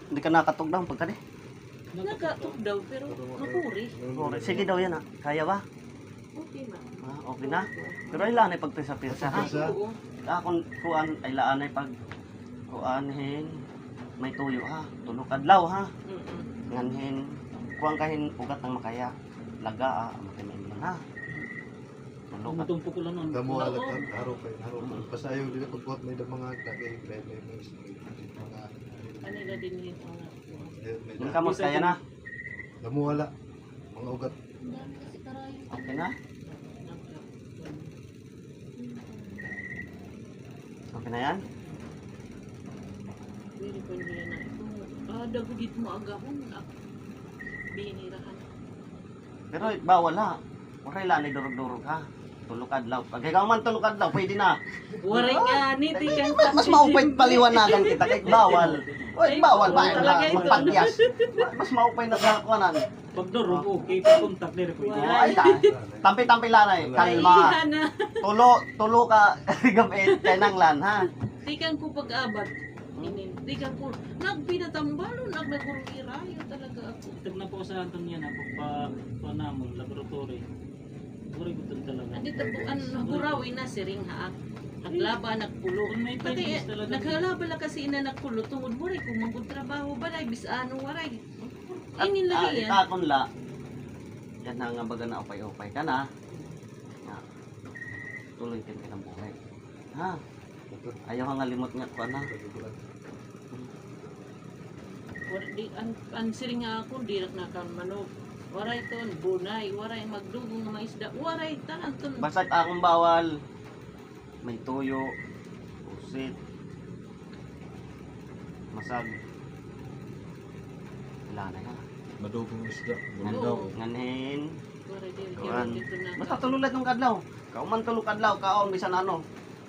Hindi ka nakatog daw pagka di. Nagkatok daw, pero napuri. Sige daw yan ha. Kaya ba? Okay man. Okay na. Pero ay laan ay pagpisa-pisa ha. Ay, oo. Kung kuan ay laan ay pag kuanhin may tuyo ha. Tulog adlaw ha. Nganhin kuan kahin ugat ng makaya. Laga makinig man ha. Tulog at Tumpo ko lang nun. Damo alat ang araw pasayo dili pagbuhat may mga kagay may mga Kanila din yung mga. yung kamos kaya na. damo wala mga ugat. Okay na? Okay na yan? Pwede pa nila na ito. Dagudit mo agahon. Binirahan. Pero bawal ha. Waray lang ay durog-durog ha. Tulog adlaw. Pag ikaw man tulog adlaw, pwede na. Waray nga, niti kang Mas maupay paliwanagan kita kay bawal. Oy, bawal ba? Talaga ito. Magpagyas. Mas maupay na kakakuanan. Pag durog, okay. Pag-contact nila ko. Ay, tampi-tampi lanay. Kalma. na. Tulo ka gamit kay nang lan ha. Tikan ko pag-abad. Tikan ko. Nagpinatambalo, nagnagurirayo talaga ako. Tag na po sa Anton yan, panamon, laboratory. Puri ko doon talaga. Andito po, gurawin na si Ring Haak. Naglaba, nagpulo. May Pati, times talaga. naghalaba lang kasi na nagpulo. Tungod mo rin, kung magtrabaho ba na, bisano waray. Ingin lagi yan. Itakon la. Yan na nga baga na upay-upay ka na. Tuloy ka ng buhay. Ha? Ayaw nga limot nga ko na. Ang siring nga ako, di nakang manok. Waray ton, bunay, waray magdugong nga maisda. Waray, tanan ton. Basta akong bawal. May tuyo. Pusit. Masag. Wala na nga. Madugong isda. Nganhin. Waray, di Kuan. dito na. Basta tululad ng kadlaw. Kauman tulog kadlaw, kaon bisan ano.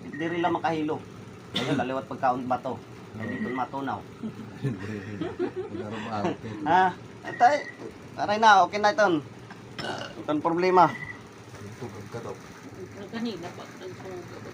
Diri lang makahilo. Ayun, laliwat pagkaon bato. Ay dito matunaw. Ha? Atay. Aray na, okay na iton. Itong problema. Tugag ka daw. Kanina pa, nagpunggot.